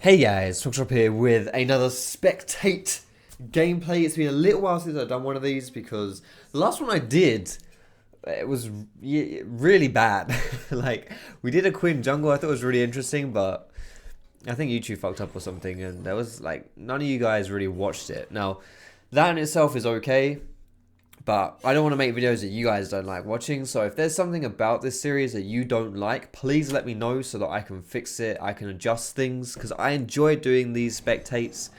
Hey guys, Foxdrop here with another Spectate gameplay. It's been a little while since I've done one of these because the last one I did, it was really bad. Like, we did a Quinn jungle, I thought it was really interesting, but I think YouTube fucked up or something, and there was like, none of you guys really watched it. Now, that in itself is okay, but I don't want to make videos that you guys don't like watching. So if there's something about this series that you don't like, please let me know so that I can fix it. I can adjust things because I enjoy doing these spectates.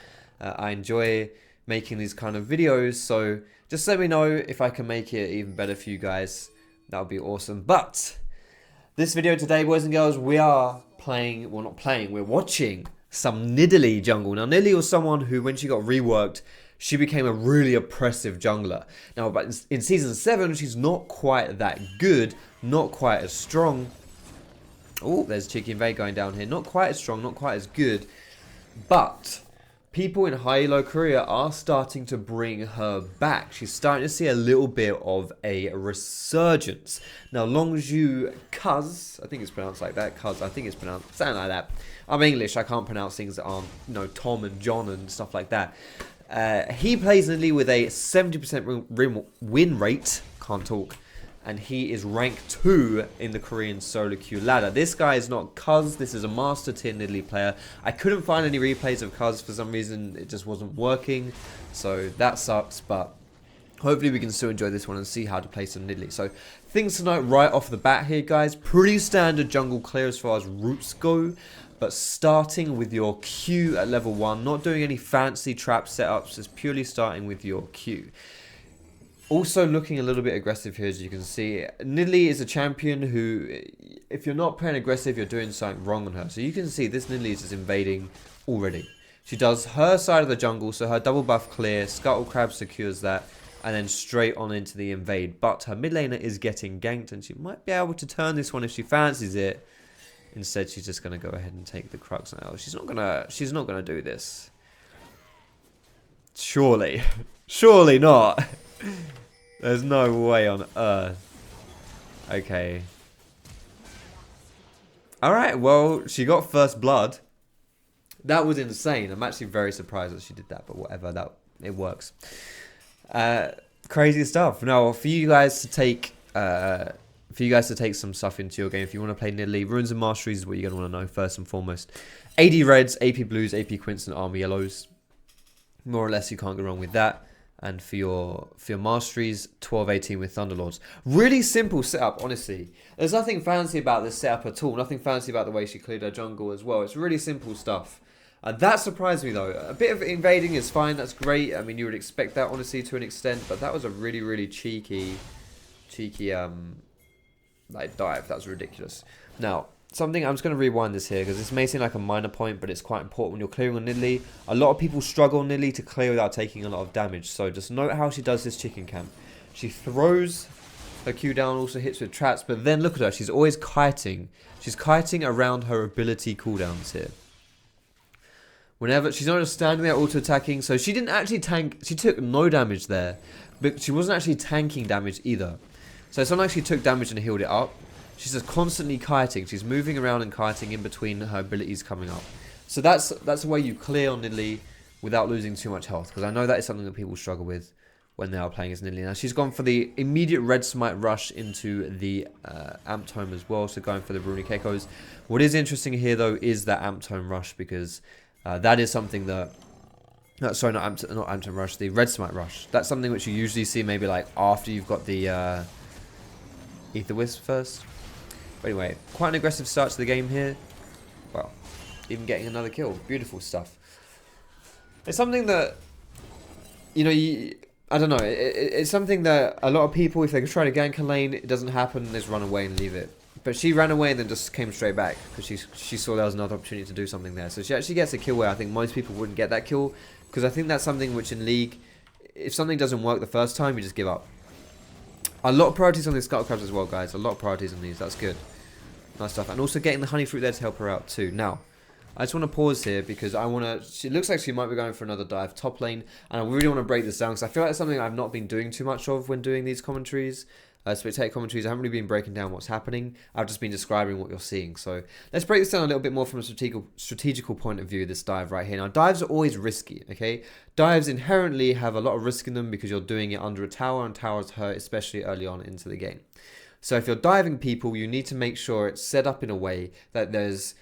I enjoy making these kind of videos. So just let me know if I can make it even better for you guys. That would be awesome. But this video today, boys and girls, we are playing, well not playing, we're watching some Nidalee jungle. Now Nidalee was someone who, when she got reworked, she became a really oppressive jungler. Now, but in Season 7, she's not quite that good, not quite as strong. Oh, there's Cheeky Invade going down here. Not quite as strong, not quite as good. But people in high elo Korea are starting to bring her back. She's starting to see a little bit of a resurgence. Now, Longju Cuz, I think it's pronounced like that. Cuz, I think it's pronounced something like that. I'm English, I can't pronounce things that aren't, Tom and John and stuff like that. He plays Nidalee with a 70% win rate, can't talk, and he is rank 2 in the Korean solo queue ladder. This guy is not Cuz, this is a master tier Nidalee player. I couldn't find any replays of Cuz for some reason, it just wasn't working, so that sucks, but hopefully we can still enjoy this one and see how to play some Nidalee. So things to note right off the bat here, guys, pretty standard jungle clear as far as roots go. But starting with your Q at level 1, not doing any fancy trap setups, just purely starting with your Q. Also looking a little bit aggressive here, as you can see. Nidalee is a champion who, if you're not playing aggressive, you're doing something wrong on her. So you can see this Nidalee is just invading already. She does her side of the jungle, so her double buff clear, Scuttle Crab secures that, and then straight on into the invade. But her mid laner is getting ganked, and she might be able to turn this one if she fancies it. Instead, she's just gonna go ahead and take the crux now. She's not gonna do this. Surely, surely not. There's no way on earth. Okay. All right. Well, she got first blood. That was insane. I'm actually very surprised that she did that, but whatever. It works. Crazy stuff. Now, for you guys to take. Some stuff into your game, if you want to play Nidalee, Runes and Masteries is what you're going to want to know first and foremost. AD Reds, AP Blues, AP Quints, and Armour Yellows. More or less, you can't go wrong with that. And for your Masteries, 12-18 with Thunderlords. Really simple setup, honestly. There's nothing fancy about this setup at all. Nothing fancy about the way she cleared her jungle as well. It's really simple stuff. That surprised me though. A bit of invading is fine. That's great. I mean, you would expect that honestly to an extent, but that was a really, really cheeky like dive. That was ridiculous. Now, something, I'm just going to rewind this here because this may seem like a minor point, but it's quite important when you're clearing on Nidalee. A lot of people struggle on Nidalee to clear without taking a lot of damage. So just note how she does this chicken camp. She throws her Q down, also hits with traps, but then look at her. She's always kiting. She's kiting around her ability cooldowns here. Whenever she's not just standing there auto-attacking, so she didn't actually tank. She took no damage there, but she wasn't actually tanking damage either. So sometimes she took damage and healed it up. She's just constantly kiting. She's moving around and kiting in between her abilities coming up. So that's the way you clear on Nidalee without losing too much health. Because I know that is something that people struggle with when they are playing as Nidalee. Now she's gone for the immediate red smite rush into the Amp Tome as well. So going for the Bruni Kekos. What is interesting here though is that Amp Tome rush, because that is something that... sorry, not Amp Tome rush, the red smite rush. That's something which you usually see maybe like after you've got the... Ether Wisp first. But anyway, quite an aggressive start to the game here. Well, even getting another kill. Beautiful stuff. It's something that, I don't know. It's something that a lot of people, if they try to gank a lane, it doesn't happen, they just run away and leave it. But she ran away and then just came straight back because she saw there was another opportunity to do something there. So she actually gets a kill where I think most people wouldn't get that kill, because I think that's something which in League, if something doesn't work the first time, you just give up. A lot of priorities on these Scuttle Crabs as well, guys. A lot of priorities on these. That's good. Nice stuff. And also getting the honey fruit there to help her out too. Now, I just want to pause here because I want to... She looks like she might be going for another dive top lane. And I really want to break this down because I feel like it's something I've not been doing too much of when doing these commentaries. spectator commentaries, I haven't really been breaking down what's happening. I've just been describing what you're seeing. So let's break this down a little bit more from a strategical point of view, this dive right here. Now, dives are always risky, okay? Dives inherently have a lot of risk in them because you're doing it under a tower, and towers hurt, especially early on into the game. So if you're diving people, you need to make sure it's set up in a way that there's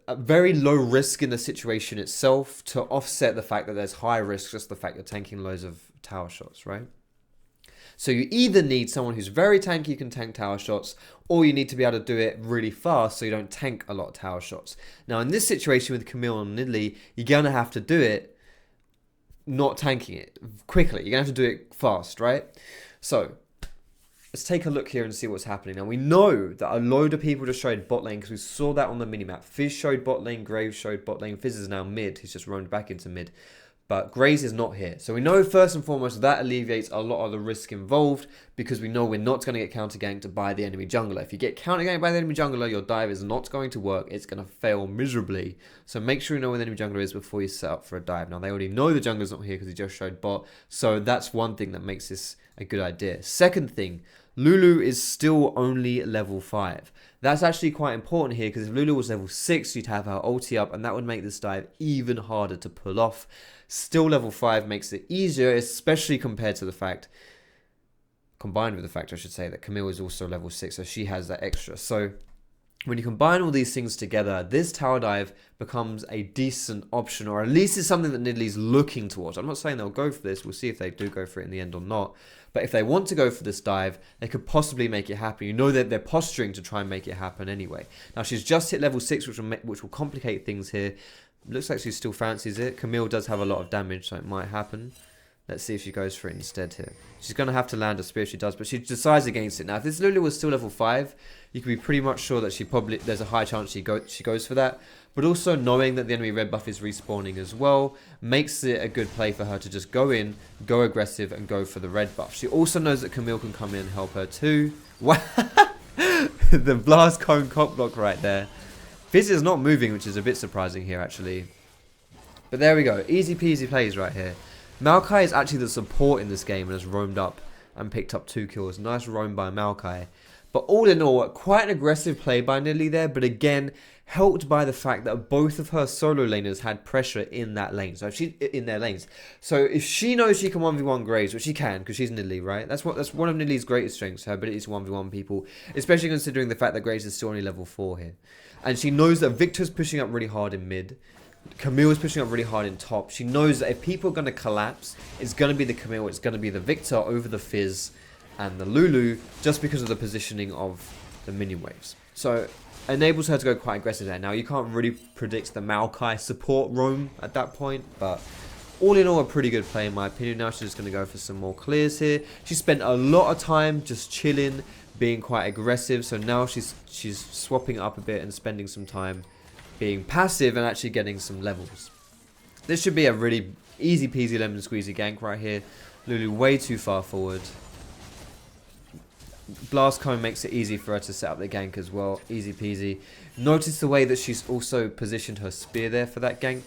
a very low risk in the situation itself to offset the fact that there's high risk, just the fact you're tanking loads of tower shots, right? So you either need someone who's very tanky, can tank tower shots, or you need to be able to do it really fast so you don't tank a lot of tower shots. Now in this situation with Camille and Nidalee, you're going to have to do it not tanking it quickly. You're going to have to do it fast, right? So let's take a look here and see what's happening. Now, we know that a load of people just showed bot lane because we saw that on the minimap. Fizz showed bot lane, Graves showed bot lane. Fizz is now mid. He's just roamed back into mid. But Graves is not here. So we know first and foremost that alleviates a lot of the risk involved because we know we're not going to get counter ganked by the enemy jungler. If you get counter ganked by the enemy jungler, your dive is not going to work. It's going to fail miserably. So make sure you know where the enemy jungler is before you set up for a dive. Now, they already know the jungler's not here because he just showed bot. So that's one thing that makes this a good idea. Second thing, Lulu is still only level 5. That's actually quite important here because if Lulu was level 6, you'd have her ulti up and that would make this dive even harder to pull off. Still level 5 makes it easier, especially compared to the fact, combined with the fact I should say, that Camille is also level 6, so she has that extra. So when you combine all these things together, this tower dive becomes a decent option, or at least it's something that Nidalee's looking towards. I'm not saying they'll go for this. We'll see if they do go for it in the end or not. But if they want to go for this dive, they could possibly make it happen. You know that they're posturing to try and make it happen anyway. Now, she's just hit level 6, which will complicate things here. Looks like she still fancies it. Camille does have a lot of damage, so it might happen. Let's see if she goes for it instead here. She's going to have to land a spear if she does, but she decides against it. Now, if this Lulu was still level 5, you can be pretty much sure that there's a high chance she goes for that. But also knowing that the enemy red buff is respawning as well makes it a good play for her to just go in, go aggressive, and go for the red buff. She also knows that Camille can come in and help her too. Wow. The blast cone cop block right there. Fizz is not moving, which is a bit surprising here actually. But there we go. Easy peasy plays right here. Maokai is actually the support in this game and has roamed up and picked up 2 kills. Nice roam by Maokai. But all in all, quite an aggressive play by Nidalee there. But again, helped by the fact that both of her solo laners had pressure in that lane. So if she in their lanes. So if she knows she can 1v1 Graves, which she can because she's Nidalee, right? That's one of Nidalee's greatest strengths, her ability to 1v1 people. Especially considering the fact that Graves is still only level 4 here. And she knows that Victor's pushing up really hard in mid. Camille's pushing up really hard in top. She knows that if people are going to collapse, it's going to be the Camille, it's going to be the Victor over the Fizz and the Lulu, just because of the positioning of the minion waves. So enables her to go quite aggressive there. Now, you can't really predict the Maokai support roam at that point, but all in all, a pretty good play in my opinion. Now she's just going to go for some more clears here. She spent a lot of time just chilling, being quite aggressive. So now she's swapping it up a bit and spending some time being passive and actually getting some levels. This should be a really easy peasy lemon squeezy gank right here. Lulu way too far forward. Blast Cone makes it easy for her to set up the gank as well. Easy peasy. Notice the way that she's also positioned her spear there for that gank.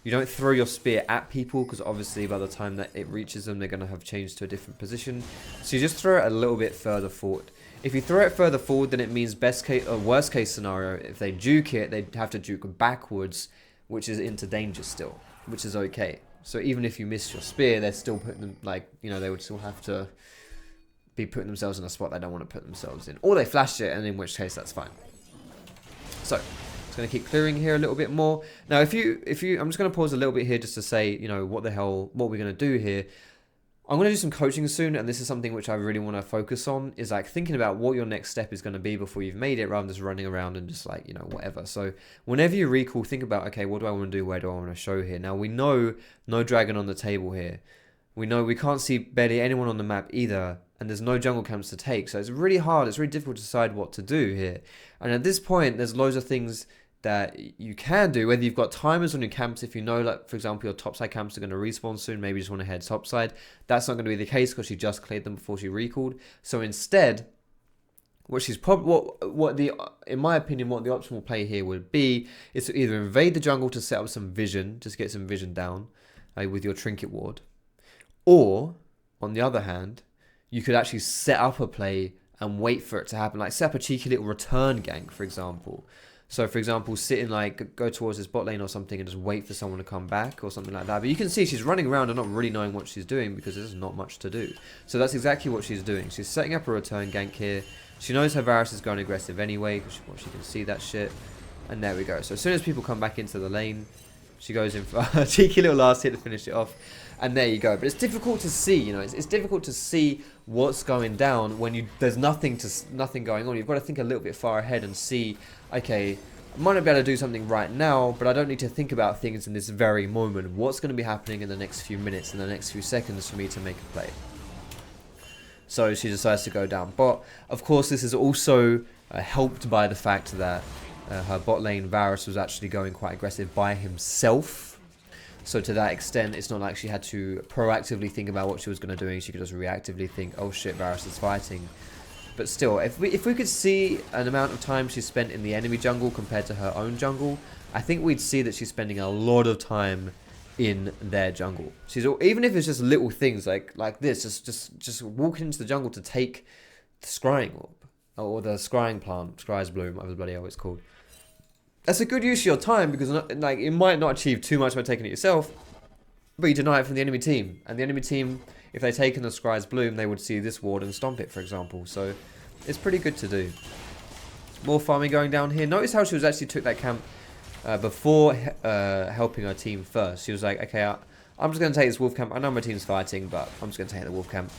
You don't throw your spear at people because obviously by the time that it reaches them, they're going to have changed to a different position. So you just throw it a little bit further forward. If you throw it further forward, then it means best case or worst case scenario, if they juke it, they'd have to juke backwards, which is into danger still, which is okay. So even if you miss your spear, they're still putting them, like, you know, they would still have to be putting themselves in a spot they don't want to put themselves in. Or they flashed it, and in which case that's fine. So, just going to keep clearing here a little bit more. Now, I'm just going to pause a little bit here just to say, you know, what we're going to do here. I'm going to do some coaching soon, and this is something which I really want to focus on, is like thinking about what your next step is going to be before you've made it, rather than just running around and just like, you know, whatever. So whenever you recall, think about, okay, what do I want to do? Where do I want to show here? Now, we know no dragon on the table here. We know we can't see barely anyone on the map either, and there's no jungle camps to take. So it's really hard. It's really difficult to decide what to do here. And at this point, there's loads of things that you can do, whether you've got timers on your camps. If you know, like, for example, your topside camps are going to respawn soon, maybe you just want to head topside. That's not going to be the case because she just cleared them before she recalled. So instead, in my opinion, what the optimal play here would be is to either invade the jungle to set up some vision, just get some vision down with your trinket ward, or on the other hand, you could actually set up a play and wait for it to happen. Like set up a cheeky little return gank, for example. So, for example, sit in like, go towards this bot lane or something and just wait for someone to come back or something like that. But you can see she's running around and not really knowing what she's doing because there's not much to do. So that's exactly what she's doing. She's setting up a return gank here. She knows her Varus is going aggressive anyway because she can see that shit. And there we go. So as soon as people come back into the lane, she goes in for a cheeky little last hit to finish it off. And there you go. But it's difficult to see, you know, it's difficult to see what's going down when there's nothing going on. You've got to think a little bit far ahead and see, okay, I might not be able to do something right now, but I don't need to think about things in this very moment. What's going to be happening in the next few minutes, in the next few seconds for me to make a play? So she decides to go down bot. Of course, this is also helped by the fact that her bot lane Varus was actually going quite aggressive by himself. So to that extent, it's not like she had to proactively think about what she was going to do. She could just reactively think, oh shit, Varus is fighting. But still, if we could see an amount of time she spent in the enemy jungle compared to her own jungle, I think we'd see that she's spending a lot of time in their jungle. Even if it's just little things like this, just walking into the jungle to take the scrying orb or the scrying plant, scry's bloom, whatever bloody hell it's called. That's a good use of your time because like it might not achieve too much by taking it yourself, but you deny it from the enemy team. And the enemy team, if they'd taken the scry's bloom, they would see this ward and stomp it, for example. So it's pretty good to do. More farming going down here. Notice how she actually took that camp before helping her team first. She was like, okay, I'm just going to take this wolf camp. I know my team's fighting, but I'm just going to take the wolf camp.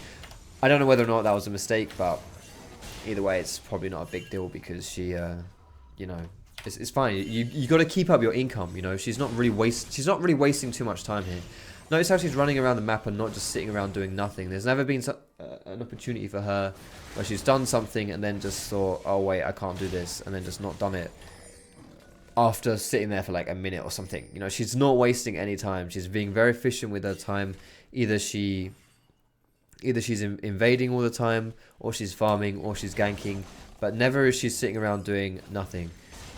I don't know whether or not that was a mistake, but either way, it's probably not a big deal because she, you know, it's fine. You got to keep up your income. You know, she's not really wasting too much time here. Notice how she's running around the map and not just sitting around doing nothing. There's never been an opportunity for her where she's done something and then just thought, oh wait, I can't do this, and then just not done it after sitting there for like a minute or something. You know, she's not wasting any time. She's being very efficient with her time. Either she's invading all the time, or she's farming, or she's ganking, but never is she sitting around doing nothing.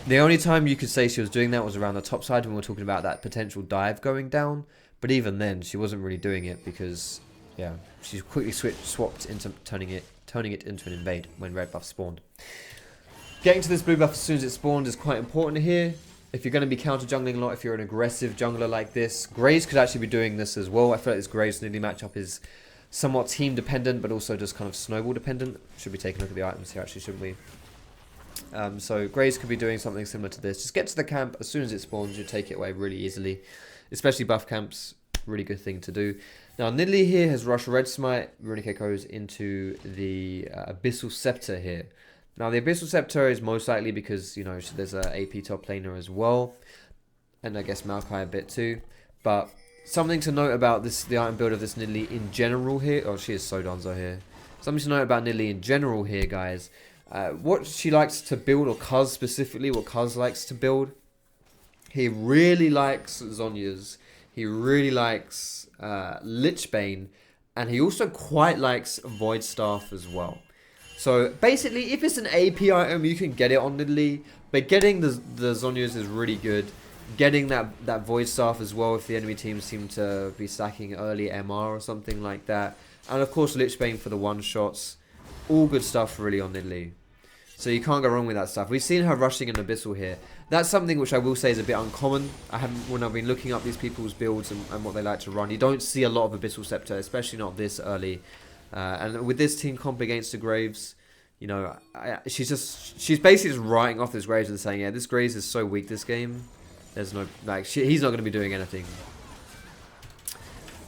The only time you could say she was doing that was around the top side when we were talking about that potential dive going down. But even then, she wasn't really doing it because, yeah, she quickly swapped into turning it into an invade when red buff spawned. Getting to this blue buff as soon as it spawned is quite important here. If you're going to be counter jungling a lot, if you're an aggressive jungler like this, Graves could actually be doing this as well. I feel like this Graves Nidalee matchup is somewhat team dependent, but also just kind of snowball dependent. Should be taking a look at the items here, actually, shouldn't we? So Graves could be doing something similar to this. Just get to the camp as soon as it spawns. You take it away really easily, especially buff camps. Really good thing to do. Now Nidalee here has rushed red smite runic echoes into the abyssal scepter here. Now the abyssal scepter is most likely because, you know, there's a AP top laner as well, and I guess Maokai a bit too. But something to note about the item build of this Nidalee in general here. Oh, she is so donzo here. Something to note about Nidalee in general here, guys. What she likes to build, or Cuz specifically, what Cuz likes to build. He really likes Zhonya's. He really likes Lichbane, and he also quite likes Void Staff as well. So basically, if it's an AP item, you can get it on Nidalee, but getting the Zhonya's is really good. Getting that Void Staff as well if the enemy team seem to be stacking early MR or something like that. And of course Lichbane for the one-shots. All good stuff really on Nidalee. So you can't go wrong with that stuff. We've seen her rushing an Abyssal here. That's something which I will say is a bit uncommon. When I've been looking up these people's builds and what they like to run, you don't see a lot of Abyssal Scepter, especially not this early. And with this team comp against the Graves, you know, she's basically just writing off this Graves and saying, yeah, this Graves is so weak this game. There's no, like, he's not going to be doing anything.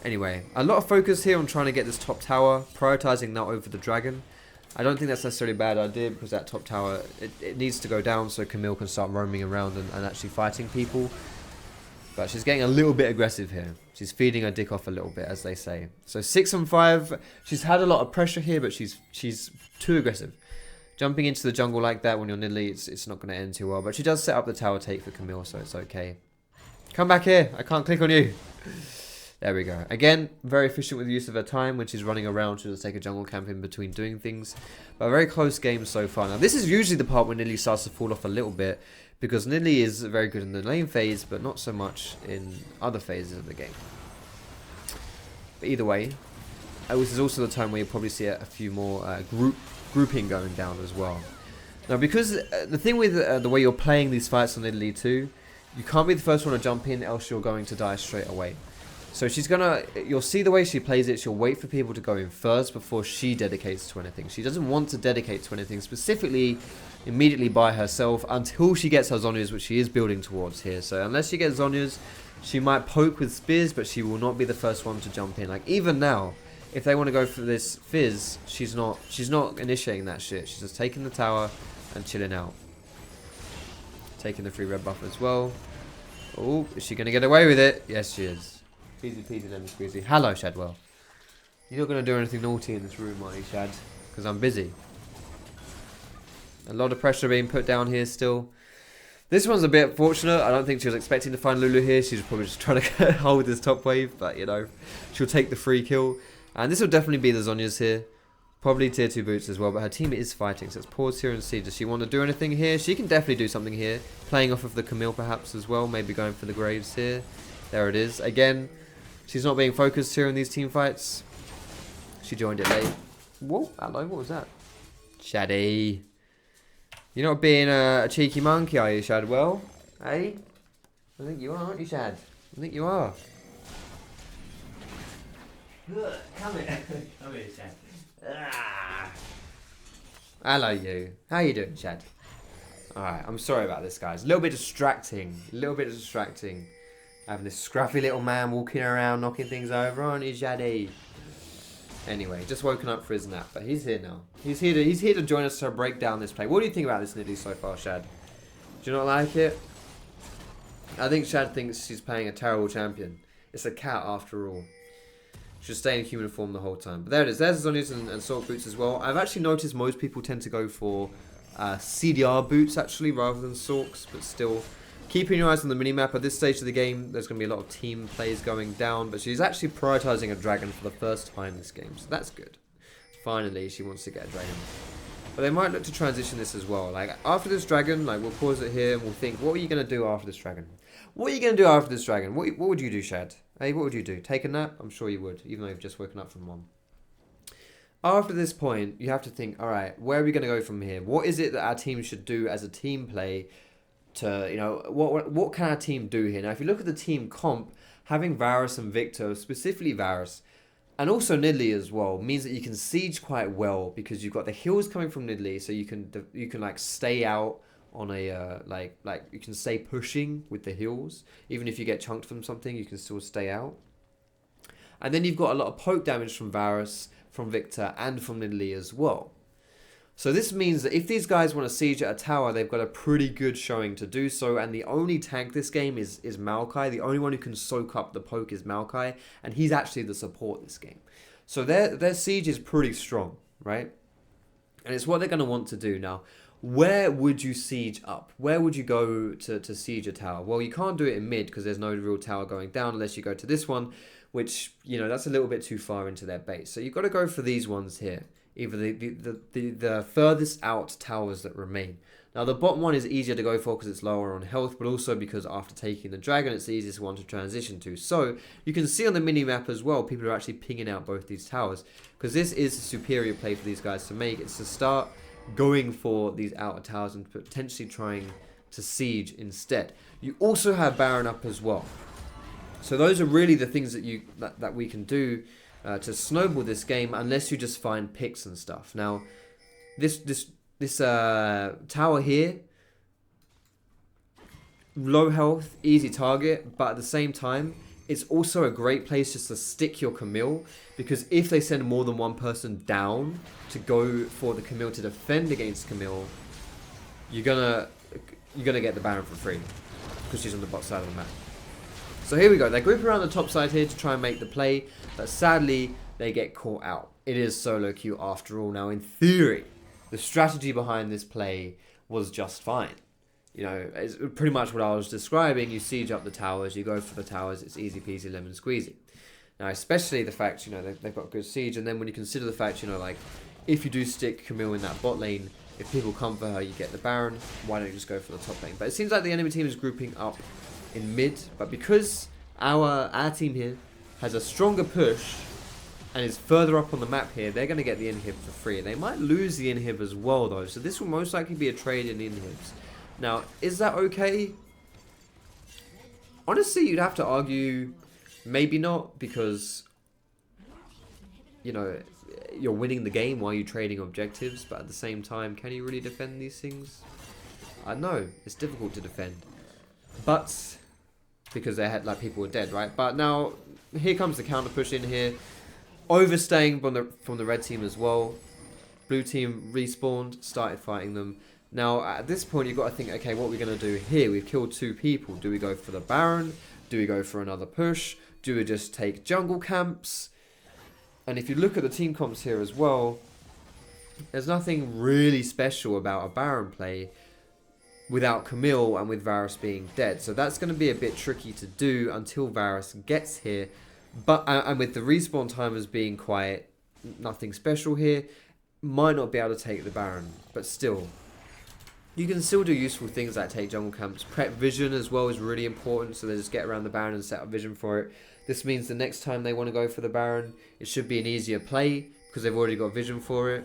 Anyway, a lot of focus here on trying to get this top tower, prioritizing that over the dragon. I don't think that's necessarily a bad idea because that top tower, it needs to go down so Camille can start roaming around and actually fighting people. But she's getting a little bit aggressive here. She's feeding her dick off a little bit, as they say. So 6 and 5. She's had a lot of pressure here, but she's too aggressive. Jumping into the jungle like that when you're Nidalee, it's not going to end too well. But she does set up the tower take for Camille, so it's okay. Come back here. I can't click on you. There we go. Again, very efficient with the use of her time when she's running around. She'll just take a jungle camp in between doing things. But a very close game so far. Now, this is usually the part when Nidalee starts to fall off a little bit, because Nidalee is very good in the lane phase, but not so much in other phases of the game. But either way, this is also the time where you'll probably see a few more grouping going down as well. Now, because the thing with the way you're playing these fights on Nidalee 2, you can't be the first one to jump in, else you're going to die straight away. So you'll see the way she plays it, she'll wait for people to go in first before she dedicates to anything. She doesn't want to dedicate to anything specifically immediately by herself until she gets her Zhonya's, which she is building towards here. So unless she gets Zhonya's, she might poke with spears, but she will not be the first one to jump in. Like, even now, if they want to go for this fizz, she's not initiating that shit. She's just taking the tower and chilling out. Taking the free red buff as well. Oh, is she going to get away with it? Yes, she is. Easy peasy lemon squeezy. Hello, Shadwell. You're not going to do anything naughty in this room, are you, Shad? Because I'm busy. A lot of pressure being put down here still. This one's a bit fortunate. I don't think she was expecting to find Lulu here. She was probably just trying to hold this top wave. But, you know, she'll take the free kill. And this will definitely be the Zhonya's here. Probably tier 2 boots as well. But her team is fighting. So let's pause here and see. Does she want to do anything here? She can definitely do something here. Playing off of the Camille perhaps as well. Maybe going for the Graves here. There it is. Again, she's not being focused here in these team fights. She joined it late. Whoa, hello. What was that? Shaddy. You're not being a cheeky monkey, are you, Shadwell? Hey? I think you are, aren't you, Shad? I think you are. Come here. Come here, Shad. Ah. Hello, you. How you doing, Shad? Alright, I'm sorry about this, guys. A little bit distracting. Having this scruffy little man walking around, knocking things over, aren't you, Shaddy? Anyway, just woken up for his nap, but he's here now. He's here to join us to break down this play. What do you think about this Nidalee so far, Shad? Do you not like it? I think Shad thinks she's playing a terrible champion. It's a cat after all. She'll stay in human form the whole time. But there it is. There's Zhonya's and Salt Boots as well. I've actually noticed most people tend to go for CDR boots actually rather than Sorks, but still. Keeping your eyes on the minimap. At this stage of the game, there's going to be a lot of team plays going down, but she's actually prioritizing a dragon for the first time this game, so that's good. Finally, she wants to get a dragon. But they might look to transition this as well. Like, after this dragon, like, we'll pause it here and we'll think, what are you going to do after this dragon? What are you going to do after this dragon? What would you do, Shad? Hey, what would you do? Take a nap? I'm sure you would, even though you've just woken up from one. After this point, you have to think, alright, where are we going to go from here? What is it that our team should do as a team play to, you know, what can our team do here? Now, if you look at the team comp, having Varus and Victor, specifically Varus, and also Nidalee as well, means that you can siege quite well because you've got the heals coming from Nidalee, so you can like stay out on a like you can stay pushing with the heals. Even if you get chunked from something, you can still stay out. And then you've got a lot of poke damage from Varus, from Victor, and from Nidalee as well. So this means that if these guys want to siege at a tower, they've got a pretty good showing to do so. And the only tank this game is Maokai. The only one who can soak up the poke is Maokai. And he's actually the support this game. So their siege is pretty strong, right? And it's what they're going to want to do. Now, where would you siege up? Where would you go to siege a tower? Well, you can't do it in mid because there's no real tower going down unless you go to this one, which, you know, that's a little bit too far into their base. So you've got to go for these ones here. Either the furthest out towers that remain. Now, the bottom one is easier to go for because it's lower on health, but also because after taking the dragon, it's the easiest one to transition to. So, you can see on the mini-map as well, people are actually pinging out both these towers. Because this is a superior play for these guys to make. It's to start going for these outer towers and potentially trying to siege instead. You also have Baron up as well. So, those are really the things that we can do to snowball this game, unless you just find picks and stuff. Now, this tower here, low health, easy target, but at the same time, it's also a great place just to stick your Camille, because if they send more than one person down to go for the Camille to defend against Camille, you're gonna get the Baron for free because she's on the bot side of the map. So here we go. They group around the top side here to try and make the play, but sadly, they get caught out. It is solo queue after all. Now, in theory, the strategy behind this play was just fine. You know, it's pretty much what I was describing. You siege up the towers, you go for the towers, it's easy peasy lemon squeezy. Now, especially the fact, you know, they've got good siege, and then when you consider the fact, you know, like, if you do stick Camille in that bot lane, if people come for her, you get the Baron, why don't you just go for the top lane? But it seems like the enemy team is grouping up in mid, but because our team here has a stronger push, and is further up on the map here, they're going to get the inhib for free. They might lose the inhib as well, though, so this will most likely be a trade in inhibs. Now, is that okay? Honestly, you'd have to argue maybe not, because, you know, you're winning the game while you're trading objectives, but at the same time, can you really defend these things? I know, it's difficult to defend. But, because they had, like, people were dead, right? But now, here comes the counter push in here. Overstaying from the red team as well. Blue team respawned, started fighting them. Now, at this point, you've got to think, okay, what are we going to do here? We've killed 2 people. Do we go for the Baron? Do we go for another push? Do we just take jungle camps? And if you look at the team comps here as well, there's nothing really special about a Baron play without Camille and with Varus being dead. So that's going to be a bit tricky to do until Varus gets here. But and with the respawn timers being quite nothing special here, might not be able to take the Baron. But still, you can still do useful things like take jungle camps. Prep vision as well is really important, so they just get around the Baron and set up vision for it. This means the next time they want to go for the Baron, it should be an easier play because they've already got vision for it.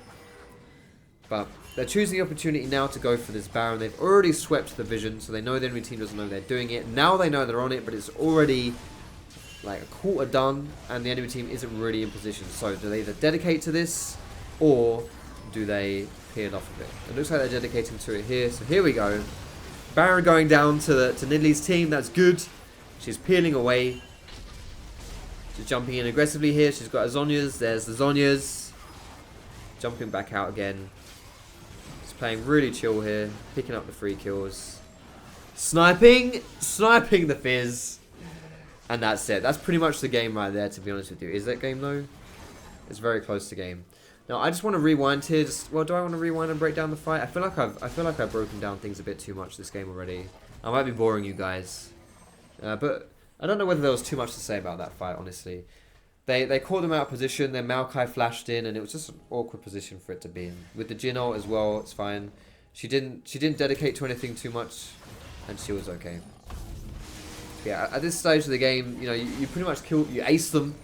But they're choosing the opportunity now to go for this Baron. They've already swept the vision, so they know the enemy team doesn't know they're doing it. Now they know they're on it, but it's already like a quarter done, and the enemy team isn't really in position. So do they either dedicate to this, or do they peel off of it? It looks like they're dedicating to it here. So here we go. Baron going down to Nidalee's team. That's good. She's peeling away. She's jumping in aggressively here. She's got her Zhonya's. There's the Zhonya's. Jumping back out again. She's playing really chill here. Picking up the 3 kills. Sniping. Sniping the Fizz. And that's it. That's pretty much the game right there, to be honest with you. Is that game, though? It's very close to game. Now, I just want to rewind here. Well, do I want to rewind and break down the fight? I feel like I've broken down things a bit too much this game already. I might be boring you guys. But I don't know whether there was too much to say about that fight, honestly. They caught them out of position. Then Maokai flashed in, and it was just an awkward position for it to be in. With the Jin ult as well, it's fine. She didn't dedicate to anything too much, and she was okay. Yeah, at this stage of the game, you know, you pretty much you aced them.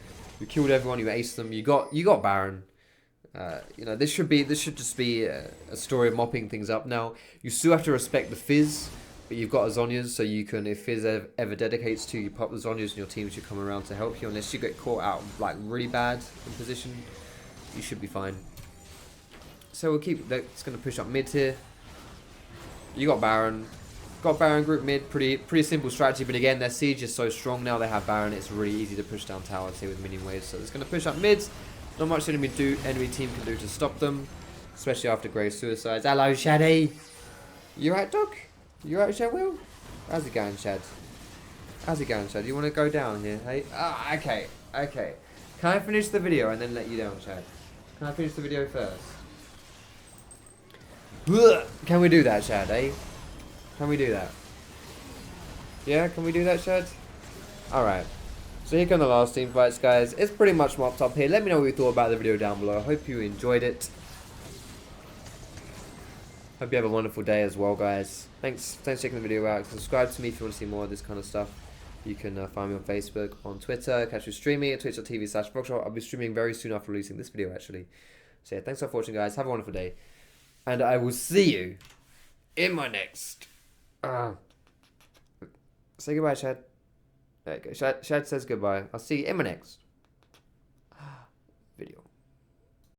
You killed everyone. You aced them. You got Baron. You know, this should just be a story of mopping things up. Now, you still have to respect the Fizz, but you've got a Zhonya's, so you can, if Fizz ever dedicates to you, pop the Zhonya's and your team should come around to help you. Unless you get caught out like really bad in position, you should be fine. So we'll keep. It's going to push up mid here. You got Baron. Got Baron group mid, pretty simple strategy, but again, their siege is so strong now they have Baron, it's really easy to push down towers here with minion waves. So it's going to push up mids. Not much enemy team can do to stop them, especially after Grave suicides. Hello, Shaddy. You right, dog? You right, Shad Will? How's it going, Shad? How's it going, Shad? You want to go down here? Hey? Ah, okay. Can I finish the video and then let you down, Shad? Can I finish the video first? Can we do that, Shad, eh? Can we do that? Yeah, can we do that, Shad? Alright. So here come the last team fights, guys. It's pretty much mopped up here. Let me know what you thought about the video down below. I hope you enjoyed it. Hope you have a wonderful day as well, guys. Thanks for checking the video out. Subscribe to me if you want to see more of this kind of stuff. You can find me on Facebook, on Twitter, catch me streaming at twitch.tv/Foxdrop. I'll be streaming very soon after releasing this video, actually. So yeah, thanks for watching, guys. Have a wonderful day. And I will see you in my next... Say goodbye, Shad. There you go. Shad says goodbye. I'll see you in my next